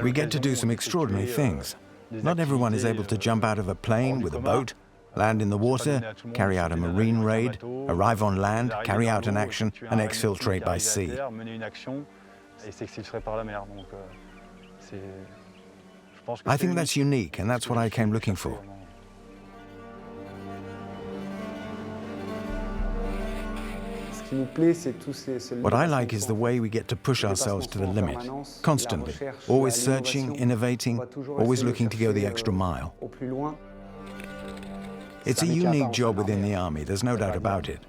We get to do some extraordinary things. Not everyone is able to jump out of a plane with a boat, land in the water, carry out a marine raid, arrive on land, carry out an action, and exfiltrate by sea. I think that's unique, and that's what I came looking for. What I like is the way we get to push ourselves to the limit, constantly, always searching, innovating, always looking to go the extra mile. It's a unique job within the army, there's no doubt about it.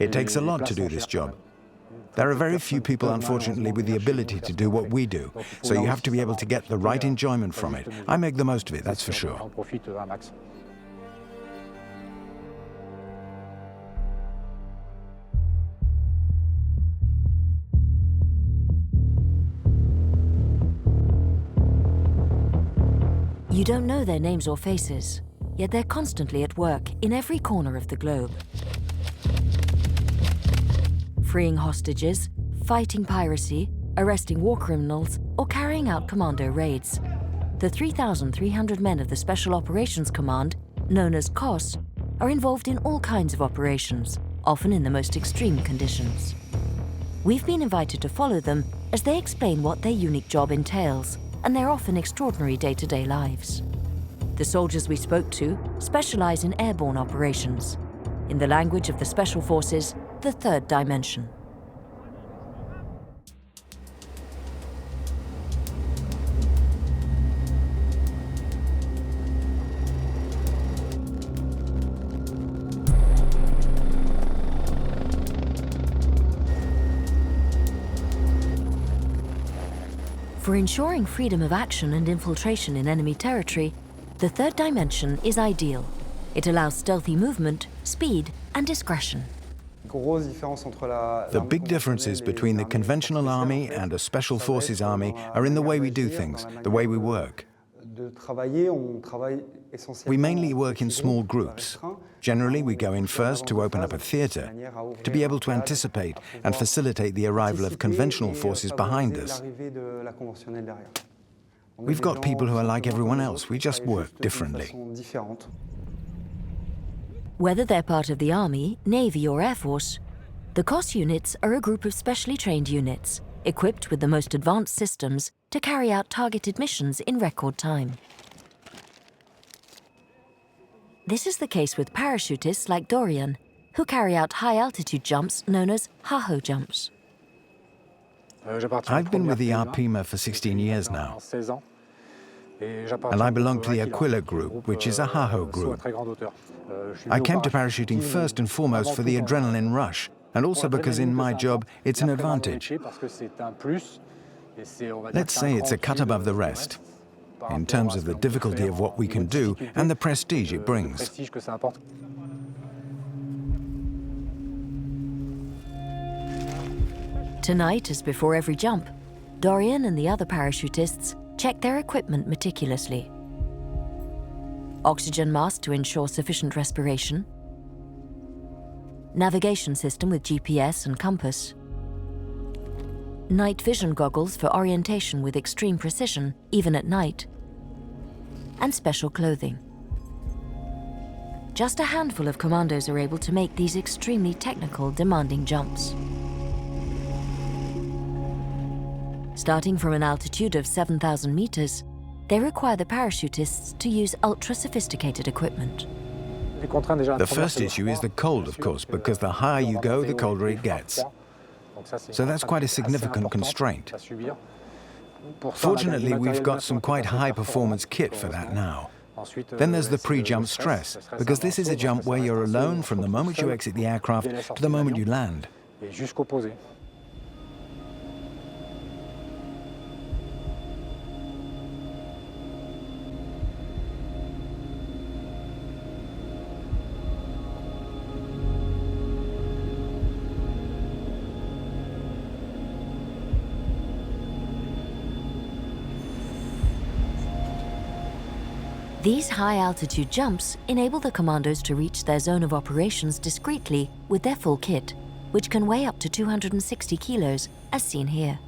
It takes a lot to do this job. There are very few people, unfortunately, with the ability to do what we do, so you have to be able to get the right enjoyment from it. I make the most of it, that's for sure. You don't know their names or faces, yet they're constantly at work in every corner of the globe. Freeing hostages, fighting piracy, arresting war criminals, or carrying out commando raids. The 3,300 men of the Special Operations Command, known as COS, are involved in all kinds of operations, often in the most extreme conditions. We've been invited to follow them as they explain what their unique job entails and their often extraordinary day-to-day lives. The soldiers we spoke to specialize in airborne operations. In the language of the Special Forces, the third dimension. For ensuring freedom of action and infiltration in enemy territory, the third dimension is ideal. It allows stealthy movement, speed, and discretion. The big differences between the conventional army and a special forces army are in the way we do things, the way we work. We mainly work in small groups. Generally, we go in first to open up a theater, to be able to anticipate and facilitate the arrival of conventional forces behind us. We've got people who are like everyone else, we just work differently. Whether they're part of the Army, Navy or Air Force, the COS units are a group of specially trained units, equipped with the most advanced systems to carry out targeted missions in record time. This is the case with parachutists like Dorian, who carry out high-altitude jumps known as HAHO jumps. I've been with the RPMA for 16 years now, and I belong to the Aquila group, which is a HAHO group. I came to parachuting first and foremost for the adrenaline rush, and also because in my job it's an advantage. Let's say it's a cut above the rest, in terms of the difficulty of what we can do and the prestige it brings. Tonight, as before every jump, Dorian and the other parachutists check their equipment meticulously. Oxygen mask to ensure sufficient respiration, navigation system with GPS and compass, night vision goggles for orientation with extreme precision, even at night, and special clothing. Just a handful of commandos are able to make these extremely technical, demanding jumps. Starting from an altitude of 7,000 meters, they require the parachutists to use ultra-sophisticated equipment. The first issue is the cold, of course, because the higher you go, the colder it gets. So that's quite a significant constraint. Fortunately, we've got some quite high-performance kit for that now. Then there's the pre-jump stress, because this is a jump where you're alone from the moment you exit the aircraft to the moment you land. These high-altitude jumps enable the commandos to reach their zone of operations discreetly with their full kit, which can weigh up to 260 kilos, as seen here.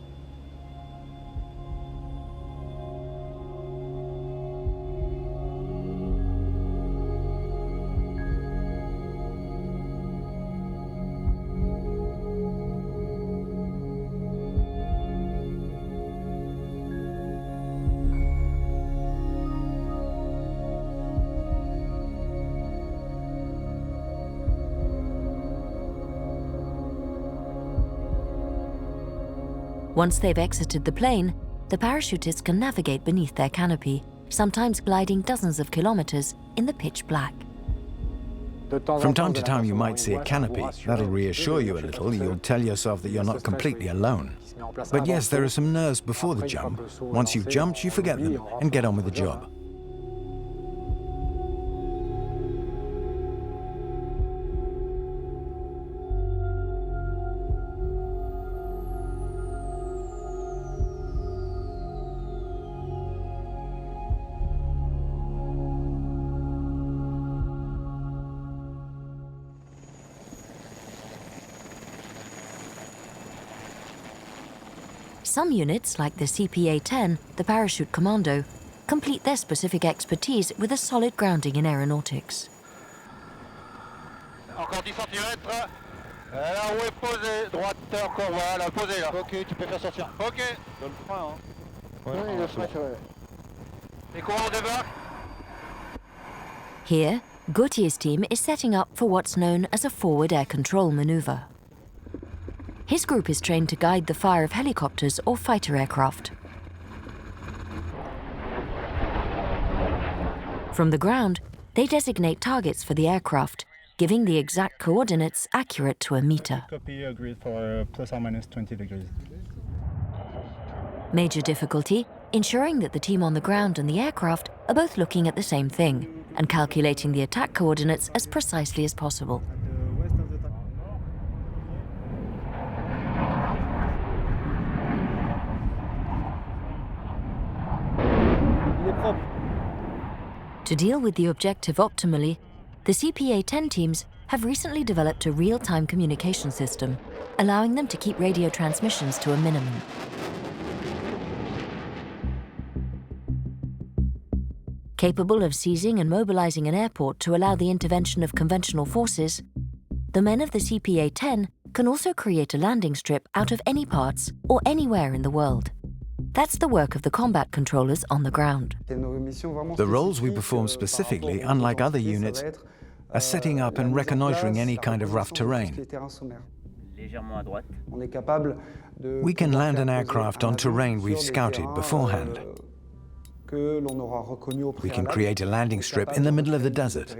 Once they've exited the plane, the parachutists can navigate beneath their canopy, sometimes gliding dozens of kilometers in the pitch black. From time to time, you might see a canopy. That'll reassure you a little. You'll tell yourself that you're not completely alone. But yes, there are some nerves before the jump. Once you've jumped, you forget them and get on with the job. Some units, like the CPA-10, the parachute commando, complete their specific expertise with a solid grounding in aeronautics. Encore 10 cm. Là où est posé, droite, encore, voilà, posé là. Ok, tu peux faire sortir. Ok. Dans le frein, hein. Oui, le frein, ouais. Et courant débarque. Here, Gautier's team is setting up for what's known as a forward air control maneuver. His group is trained to guide the fire of helicopters or fighter aircraft. From the ground, they designate targets for the aircraft, giving the exact coordinates accurate to a meter. Copy, agreed for plus or minus 20 degrees. Major difficulty, ensuring that the team on the ground and the aircraft are both looking at the same thing and calculating the attack coordinates as precisely as possible. To deal with the objective optimally, the CPA-10 teams have recently developed a real-time communication system, allowing them to keep radio transmissions to a minimum. Capable of seizing and mobilizing an airport to allow the intervention of conventional forces, the men of the CPA-10 can also create a landing strip out of any parts or anywhere in the world. That's the work of the combat controllers on the ground. The roles we perform specifically, unlike other units, are setting up and reconnoitering any kind of rough terrain. We can land an aircraft on terrain we've scouted beforehand. We can create a landing strip in the middle of the desert.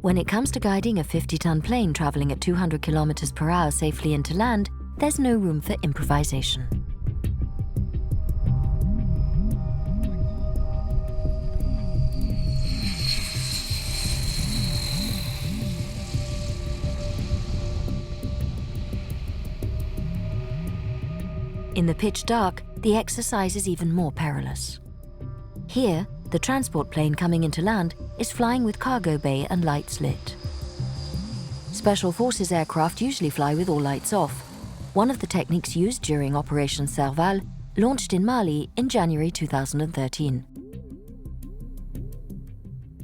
When it comes to guiding a 50-ton plane traveling at 200 kilometers per hour safely into land, there's no room for improvisation. In the pitch dark, the exercise is even more perilous. Here, the transport plane coming into land is flying with cargo bay and lights lit. Special Forces aircraft usually fly with all lights off, one of the techniques used during Operation Serval, launched in Mali in January 2013.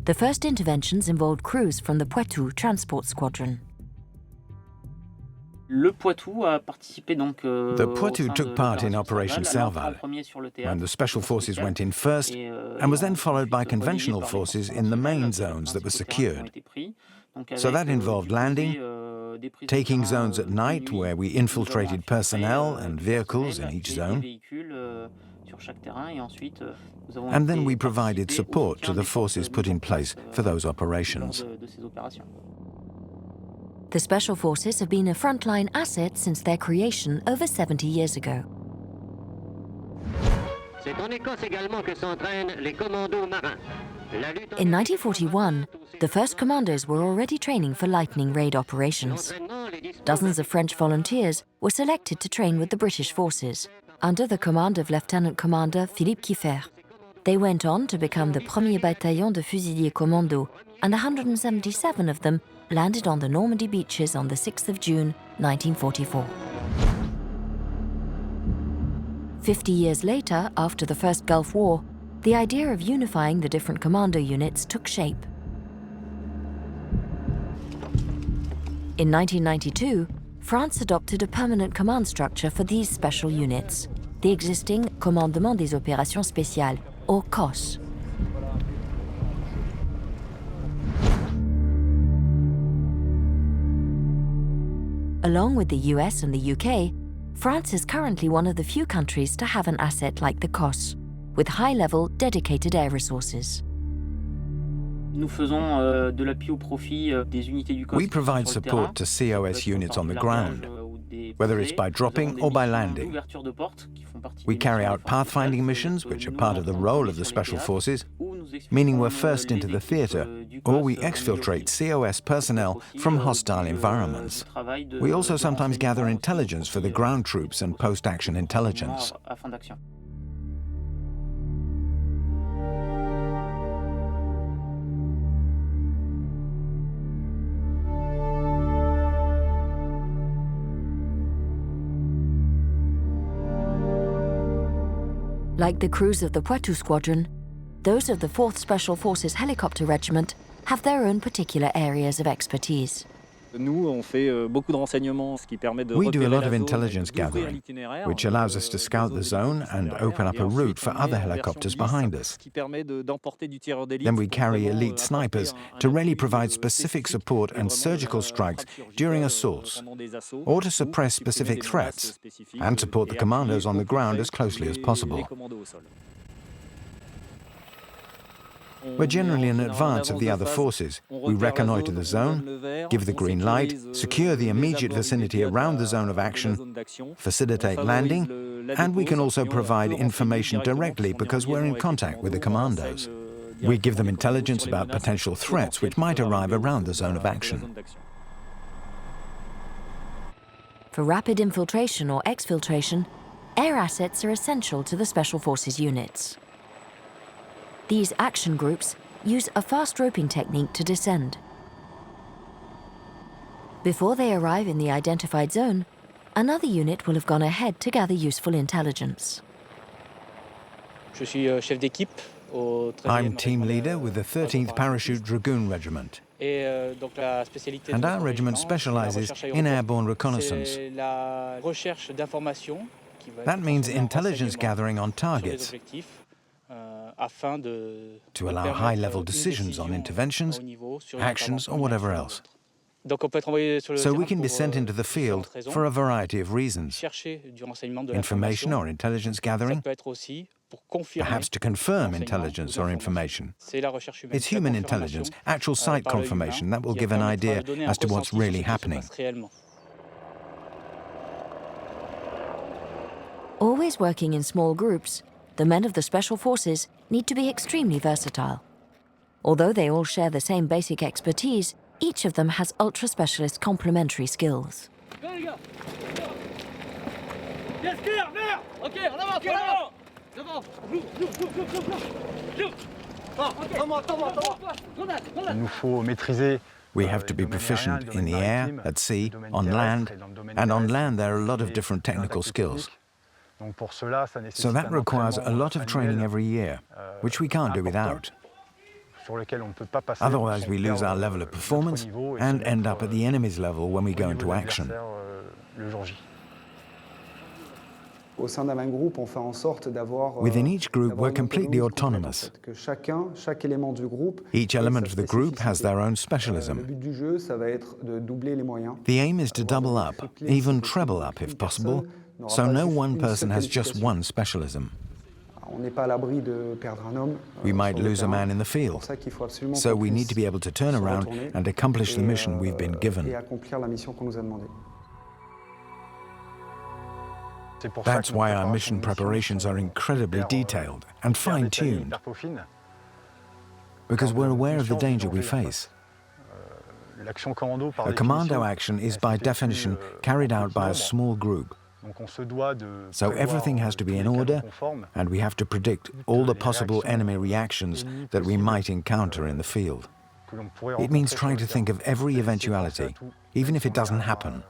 The first interventions involved crews from the Poitou Transport Squadron. The Poitou took part in Operation Serval, when the Special Forces went in first, and was then followed by conventional forces in the main zones that were secured. So that involved landing, taking zones at night where we infiltrated personnel and vehicles in each zone, and then we provided support to the forces put in place for those operations. The Special Forces have been a frontline asset since their creation over 70 years ago. In 1941, the first commandos were already training for lightning raid operations. Dozens of French volunteers were selected to train with the British forces, under the command of Lieutenant Commander Philippe Kieffer. They went on to become the Premier Bataillon de Fusiliers Commandos, and 177 of them landed on the Normandy beaches on the 6th of June, 1944. 50 years later, after the First Gulf War, the idea of unifying the different commando units took shape. In 1992, France adopted a permanent command structure for these special units, the existing Commandement des Opérations Spéciales, or COS. Along with the US and the UK, France is currently one of the few countries to have an asset like the COS, with high-level dedicated air resources. We provide support to COS units on the ground, whether it's by dropping or by landing. We carry out pathfinding missions, which are part of the role of the Special Forces, meaning we're first into the theater, or we exfiltrate COS personnel from hostile environments. We also sometimes gather intelligence for the ground troops and post-action intelligence. Like the crews of the Poitou Squadron, those of the 4th Special Forces Helicopter Regiment have their own particular areas of expertise. We do a lot of intelligence gathering, which allows us to scout the zone and open up a route for other helicopters behind us. Then we carry elite snipers to really provide specific support and surgical strikes during assaults, or to suppress specific threats, and support the commandos on the ground as closely as possible. We're generally in advance of the other forces. We reconnoiter the zone, give the green light, secure the immediate vicinity around the zone of action, facilitate landing, and we can also provide information directly because we're in contact with the commandos. We give them intelligence about potential threats which might arrive around the zone of action. For rapid infiltration or exfiltration, air assets are essential to the Special Forces units. These action groups use a fast roping technique to descend. Before they arrive in the identified zone, another unit will have gone ahead to gather useful intelligence. I'm team leader with the 13th Parachute Dragoon Regiment, and our regiment specializes in airborne reconnaissance. That means intelligence gathering on targets, to allow high-level decisions on interventions, actions, or whatever else. So we can be sent into the field for a variety of reasons. Information or intelligence gathering, perhaps to confirm intelligence or information. It's human intelligence, actual site confirmation, that will give an idea as to what's really happening. Always working in small groups, the men of the Special Forces need to be extremely versatile. Although they all share the same basic expertise, each of them has ultra-specialist complementary skills. We have to be proficient in the air, at sea, on land, and on land there are a lot of different technical skills. So that requires a lot of training every year, which we can't do without. Otherwise we lose our level of performance and end up at the enemy's level when we go into action. Within each group, we're completely autonomous. Each element of the group has their own specialism. The aim is to double up, even treble up if possible, so no one person has just one specialism. We might lose a man in the field, so we need to be able to turn around and accomplish the mission we've been given. That's why our mission preparations are incredibly detailed and fine-tuned, because we're aware of the danger we face. A commando action is by definition carried out by a small group. So everything has to be in order, and we have to predict all the possible enemy reactions that we might encounter in the field. It means trying to think of every eventuality, even if it doesn't happen.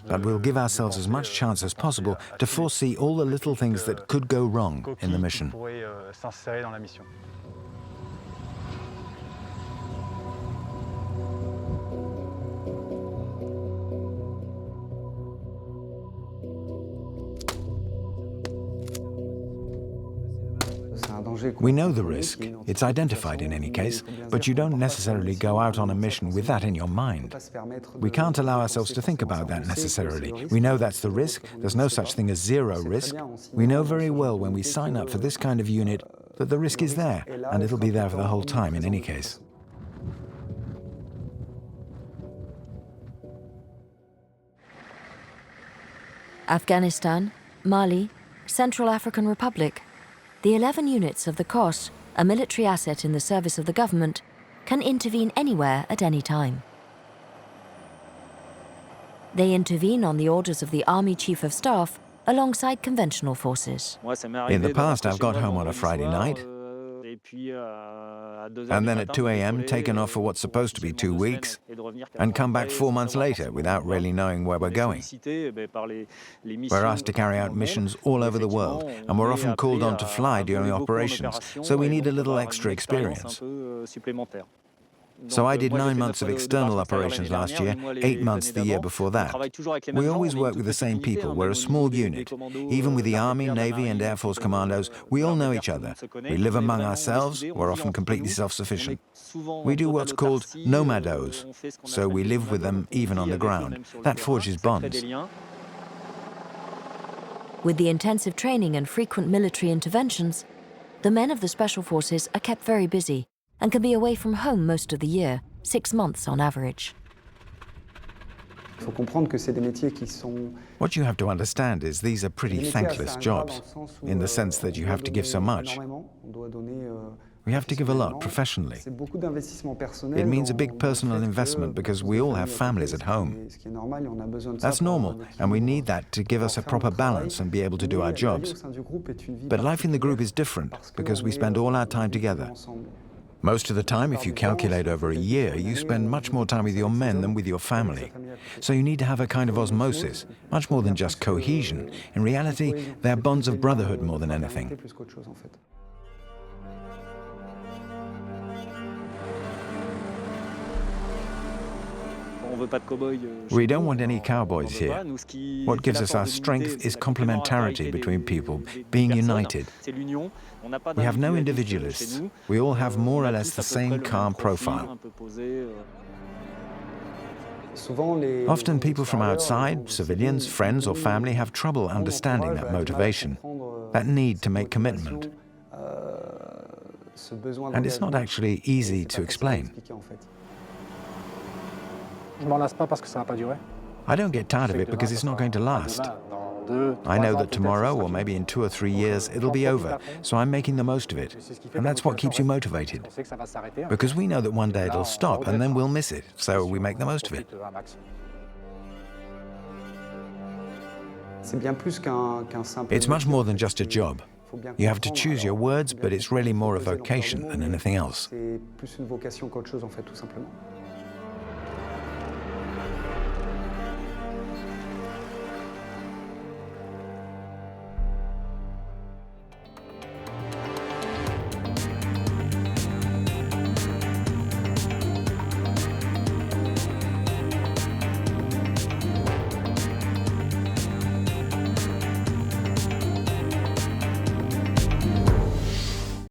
But we'll give ourselves as much chance as possible to foresee all the little things that could go wrong in the mission. We know the risk, it's identified in any case, but you don't necessarily go out on a mission with that in your mind. We can't allow ourselves to think about that necessarily. We know that's the risk, there's no such thing as zero risk. We know very well when we sign up for this kind of unit that the risk is there, and it'll be there for the whole time in any case. Afghanistan, Mali, Central African Republic. The 11 units of the COS, a military asset in the service of the government, can intervene anywhere at any time. They intervene on the orders of the Army Chief of Staff alongside conventional forces. In the past, I've got home on a Friday night, and then at 2 a.m. taken off for what's supposed to be 2 weeks, and come back 4 months later without really knowing where we're going. We're asked to carry out missions all over the world, and we're often called on to fly during operations, so we need a little extra experience. So I did 9 months of external operations last year, 8 months the year before that. We always work with the same people. We're a small unit. Even with the Army, Navy and Air Force commandos, we all know each other. We live among ourselves. We're often completely self-sufficient. We do what's called nomados, so we live with them even on the ground. That forges bonds. With the intensive training and frequent military interventions, the men of the Special Forces are kept very busy and can be away from home most of the year, 6 months on average. What you have to understand is these are pretty thankless jobs, in the sense that you have to give so much. We have to give a lot professionally. It means a big personal investment because we all have families at home. That's normal, and we need that to give us a proper balance and be able to do our jobs. But life in the group is different because we spend all our time together. Most of the time, if you calculate over a year, you spend much more time with your men than with your family. So you need to have a kind of osmosis, much more than just cohesion. In reality, they're bonds of brotherhood more than anything. We don't want any cowboys here. What gives us our strength is complementarity between people, being united. We have no individualists. We all have more or less the same calm profile. Often people from outside, civilians, friends or family, have trouble understanding that motivation, that need to make commitment. And it's not actually easy to explain. I don't get tired of it because it's not going to last. I know that tomorrow, or maybe in 2 or 3 years, it'll be over, so I'm making the most of it. And that's what keeps you motivated. Because we know that one day it'll stop, and then we'll miss it, so we make the most of it. It's much more than just a job. You have to choose your words, but it's really more a vocation than anything else.